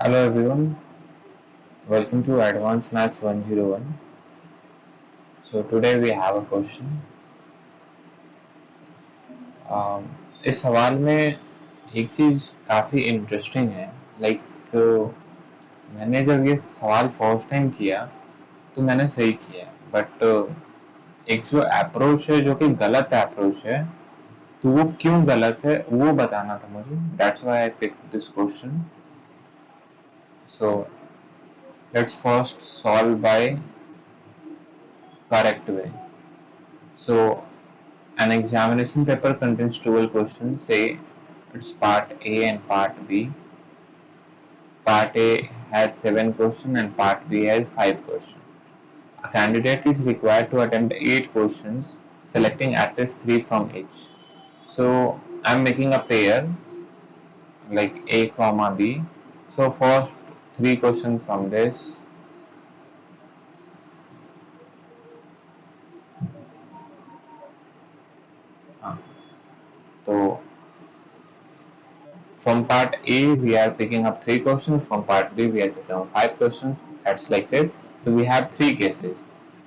Hello everyone, welcome to Advanced Maths 101. So today we have a question. इस सवाल में एक चीज काफी इंटरेस्टिंग है. लाइक मैंने जब ये सवाल फर्स्ट टाइम किया तो मैंने सही किया, बट एक जो अप्रोच है जो कि गलत अप्रोच है, तो वो क्यों गलत है वो बताना था मुझे. That's why I pick this question. So let's first solve by correct way. So an examination paper contains 12 questions. Say it's part A and part B. Part A has 7 questions and part B has 5 questions. A candidate is required to attempt 8 questions, selecting at least 3 from each. So I'm making a pair like A comma B. So first 3 questions from this. So from part A, we are picking up 3 questions. From part B, we are picking up 5 questions. That's like this. So we have 3 cases.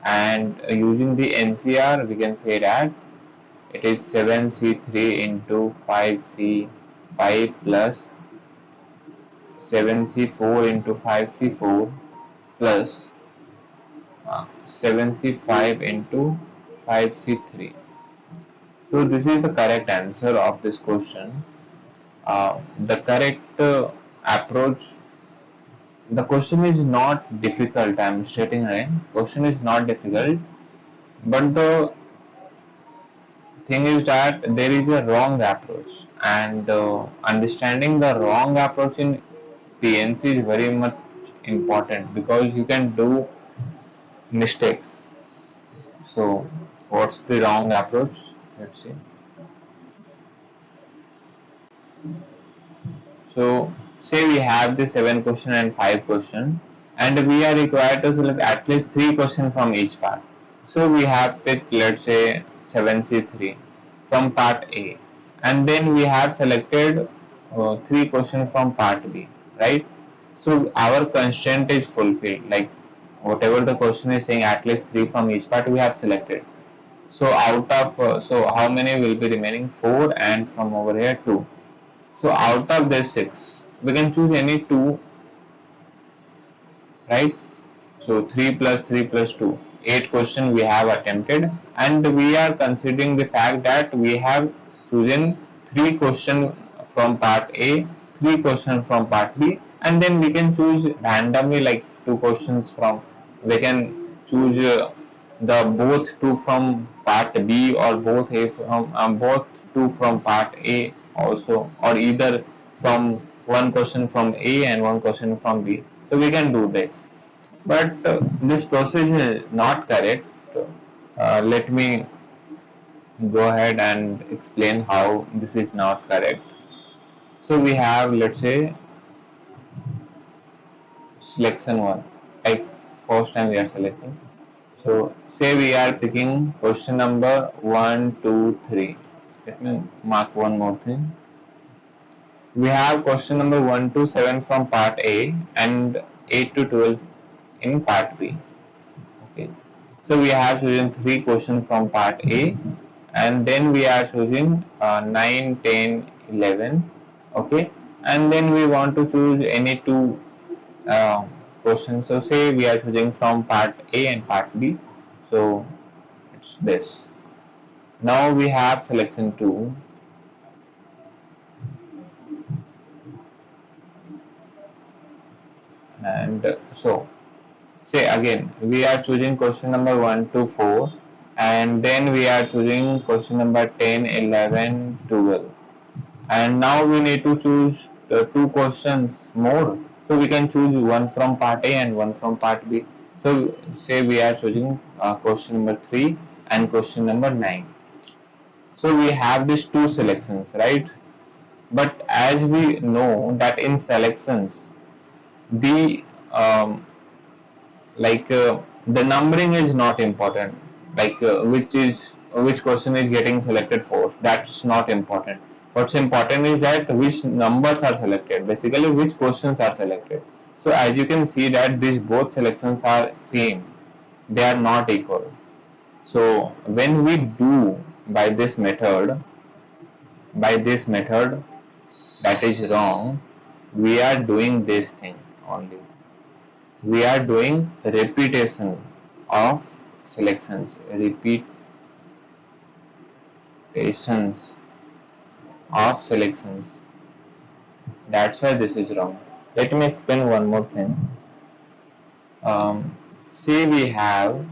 And using the NCR, we can say that it is 7C3 into 5C5 plus 7C4 into 5C4 plus 7C5 into 5C3. So this is the correct answer of this question. The correct approach. The question is not difficult. I'm stating again. Question is not difficult, but the thing is that there is a wrong approach, and understanding the wrong approach in PNC is very much important because you can do mistakes. So, what's the wrong approach? Let's see. So, say we have the 7 question and 5 question, and we are required to select at least 3 questions from each part. So we have picked, let's say, 7C3 from part A, and then we have selected 3 questions from part B, right? So our constraint is fulfilled, like whatever the question is saying, at least 3 from each part we have selected. So out of so how many will be remaining? 4, and from over here 2. So out of this 6, we can choose any 2, right? So 3 plus 3 plus 2, 8 questions we have attempted, and we are considering the fact that we have chosen 3 questions from part A, 3 questions from part B, and then we can choose randomly like 2 questions from, we can choose the both 2 from part B or both A from both 2 from part A also, or either from one question from A and one question from B. So we can do this, but this process is not correct. Let me go ahead and explain how this is not correct. So we have, let's say, selection 1, like first time we are selecting. So say we are picking question number 1, 2, 3. Let me mark one more thing. We have question number 1 to 7 from part A and 8 to 12 in part B. Okay. So we have chosen 3 questions from part A, and then we are choosing 9, 10, 11. Okay. And then we want to choose any 2 questions. So say we are choosing from part A and part B. So it's this. Now we have selection 2, and so say again we are choosing question number 1 to 4, and then we are choosing question number 10, 11, 12, and now we need to choose the 2 questions more, so we can choose one from part A and one from part B. So say we are choosing question number 3 and question number 9. So we have these 2 selections, right? But as we know that in selections the the numbering is not important, like which question is getting selected first, that's not important. What's important is that which numbers are selected, basically which questions are selected. So as you can see that these both selections are same, they are not equal. So when we do by this method, that is wrong, we are doing this thing only. We are doing repetition of selections, repetitions of selections. That's why this is wrong. Let me explain one more thing. Say we have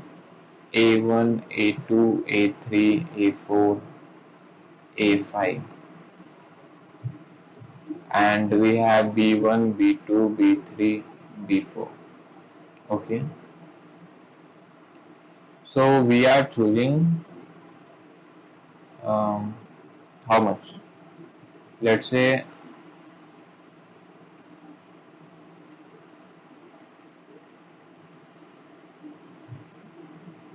A1, A2, A3, A4, A5, and we have B1, B2, B3, B4. Okay, so we are choosing how much? Let's say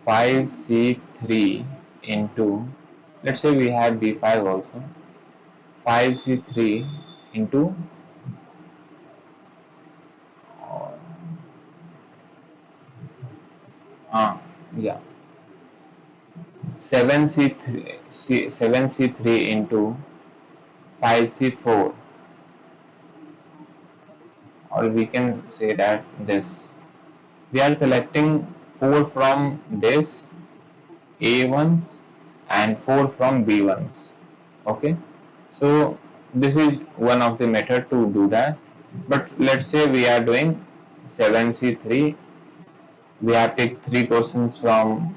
5C3 into, let's say we have B5 also, 5C3 into uh, yeah 7C3 into 5C4, or we can say that this, we are selecting 4 from this A1s and 4 from B1s. Okay, so this is one of the method to do that. But let's say we are doing 7C3, we have picked 3 questions from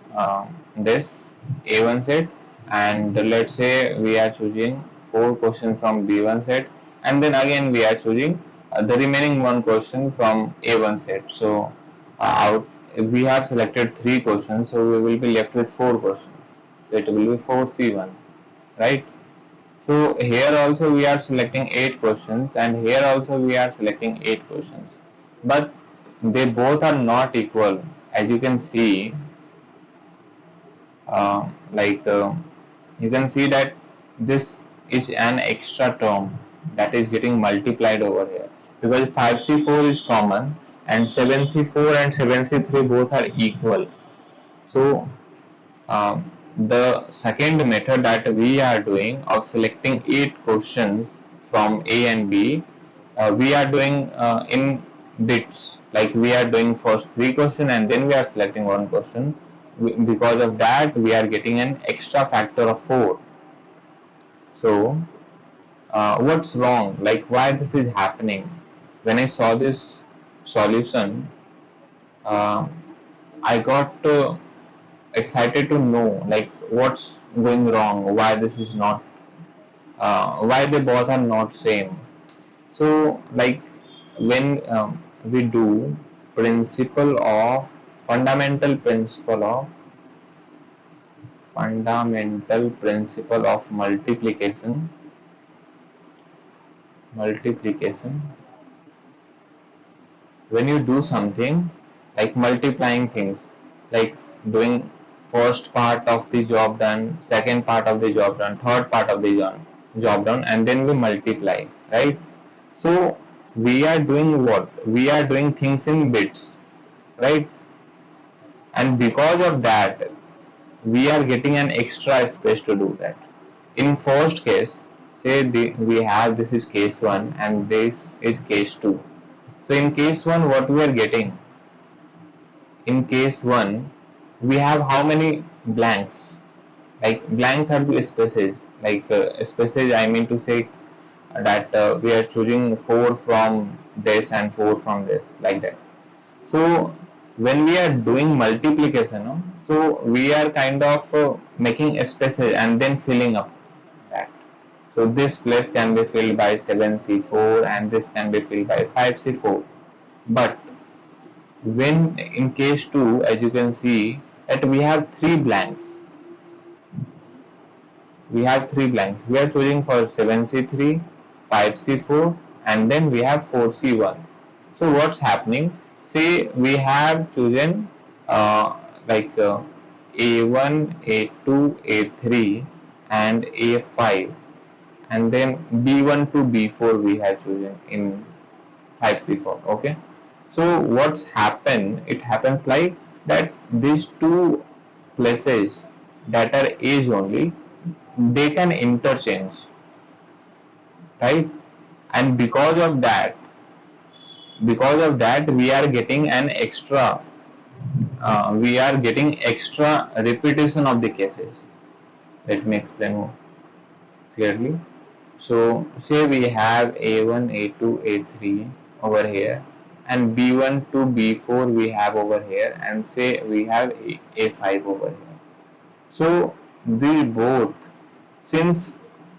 this A1 set, and let's say we are choosing 4 questions from B1 set, and then again we are choosing the remaining 1 question from A1 set. So out, if we have selected 3 questions, so we will be left with 4 questions. So it will be 4C1, right? So here also we are selecting 8 questions, and here also we are selecting 8 questions, but they both are not equal. As you can see, like you can see that this is an extra term that is getting multiplied over here, because 5C4 is common and 7C4 and 7C3 both are equal. So the second method that we are doing of selecting 8 questions from A and B, we are doing in bits. Like we are doing first 3 questions and then we are selecting 1 question. Because of that, we are getting an extra factor of 4. So what's wrong? Like why this is happening? When I saw this solution, uh, I got excited to know like what's going wrong, why this is not, why they both are not same. So like when we do principle of fundamental principle of multiplication, when you do something like multiplying things, like doing first part of the job done, second part of the job done, third part of the job done, and then we multiply, right? So we are doing what? We are doing things in bits, right? And because of that, we are getting an extra space to do that. In first case, say we have, this is case 1 and this is case 2. So in case 1, what we are getting? In case 1, we have how many blanks? Like blanks are the spaces. Like spaces, I mean to say that we are choosing 4 from this and 4 from this, like that. So when we are doing multiplication, no, so we are kind of making spaces and then filling up that. So this place can be filled by 7C4 and this can be filled by 5C4. But when in case 2, as you can see that we have 3 blanks, we are choosing for 7C3, 5C4, and then we have 4C1. So what's happening? See, we have chosen like A1, A2, A3 and A5, and then B1 to B4 we have chosen in 5C4. Okay, so what's happened, it happens like that these two places that are age only, they can interchange, right? And because of that we are getting an extra repetition of the cases. Let me explain clearly. So say we have A1, A2, A3 over here, and B1 to B4 we have over here, and say we have A5 over here. So they both, since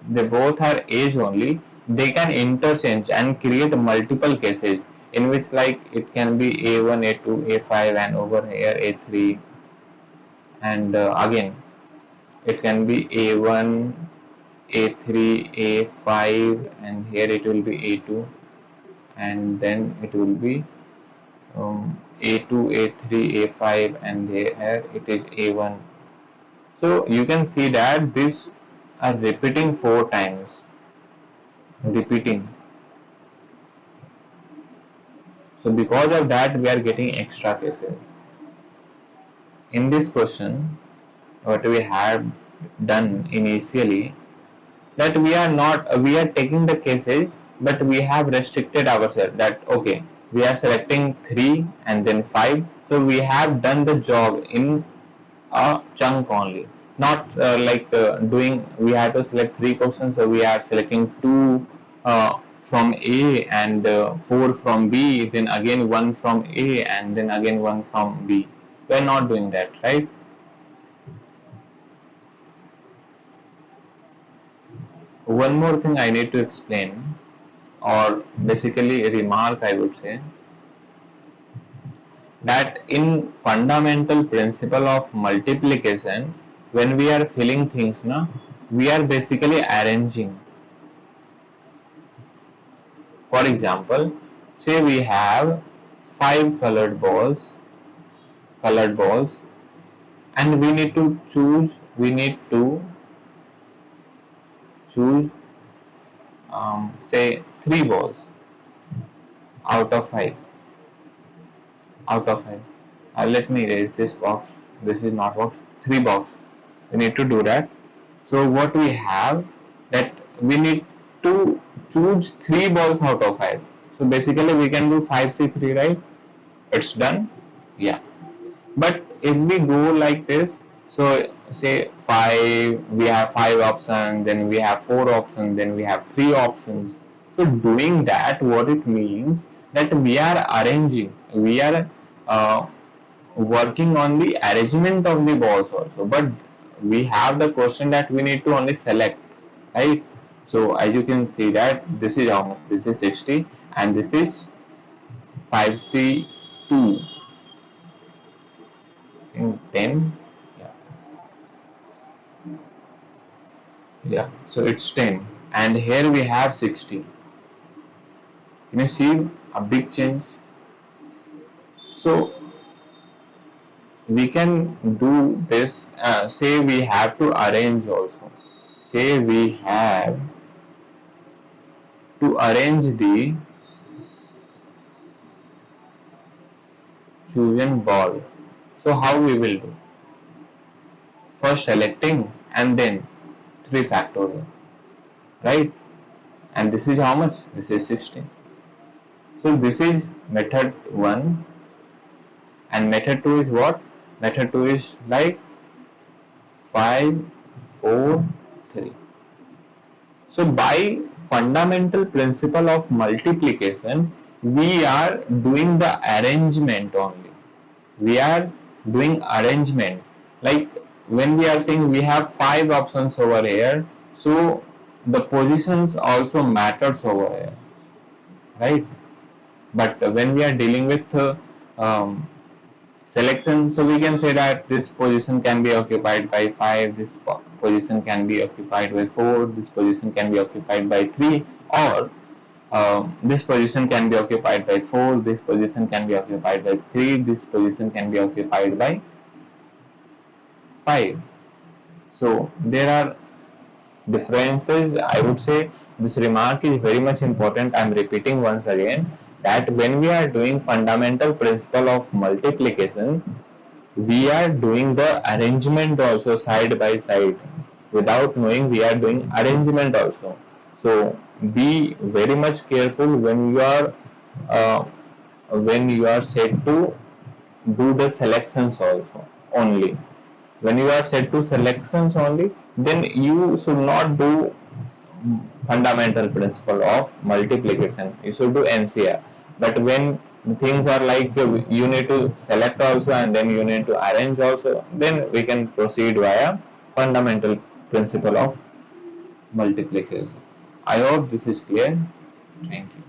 they both are age only, they can interchange and create multiple cases in which like it can be A1, A2, A5 and over here A3, and again it can be A1, A3, A5, and here it will be A2, and then it will be A2, A3, A5, and here it is A1. So you can see that this are repeating 4 times, repeating. So because of that we are getting extra cases. In this question, what we have done initially, that we are taking the cases, but we have restricted ourselves that okay, we are selecting 3 and then 5, so we have done the job in a chunk only, not doing, we have to select 3 questions, so we are selecting 2 from A and 4 from B, then again 1 from A and then again 1 from B. We are not doing that, right? One more thing I need to explain, or basically a remark I would say, that in fundamental principle of multiplication, when we are filling things, we are basically arranging. For example, say we have 5 colored balls, and we need to choose say 3 balls out of 5, out of 5. Let me erase this box. This is not box. 3 box. We need to do that. So what we have, that we need to choose 3 balls out of 5. So basically we can do 5C3, right? It's done. Yeah. But if we go like this, so say 5, we have 5 options, then we have 4 options, then we have 3 options. So doing that, what it means, that we are arranging, we are uh, working on the arrangement of the balls also, but we have the question that we need to only select, right? So as you can see that this is how much, this is 60 and this is 5C2 in 10. Yeah, yeah, so it's 10 and here we have 60. Can you see a big change? So we can do this, say we have to arrange also, say we have to arrange the chosen ball. So how we will do? First selecting and then 3 factorial, right? And this is how much? This is 16. So this is method 1, and method 2 is what? Method 2 is like 5, 4, 3. So by fundamental principle of multiplication, we are doing the arrangement only. We are doing arrangement. Like when we are saying we have 5 options over here, so the positions also matters over here, right? But when we are dealing with um, selection, so we can say that this position can be occupied by 5, this position can be occupied by 4, this position can be occupied by 3, or this position can be occupied by 4, this position can be occupied by 3, this position can be occupied by 5. So there are differences, I would say this remark is very much important. I'm repeating once again that when we are doing fundamental principle of multiplication, we are doing the arrangement also side by side. Without knowing, we are doing arrangement also. So be very much careful uh, when you are set to do the selections also only. When you are set to selections only, then you should not do fundamental principle of multiplication. You should do NCR. But when things are like you need to select also and then you need to arrange also, then we can proceed via fundamental principle of multiplication. I hope this is clear. Thank you.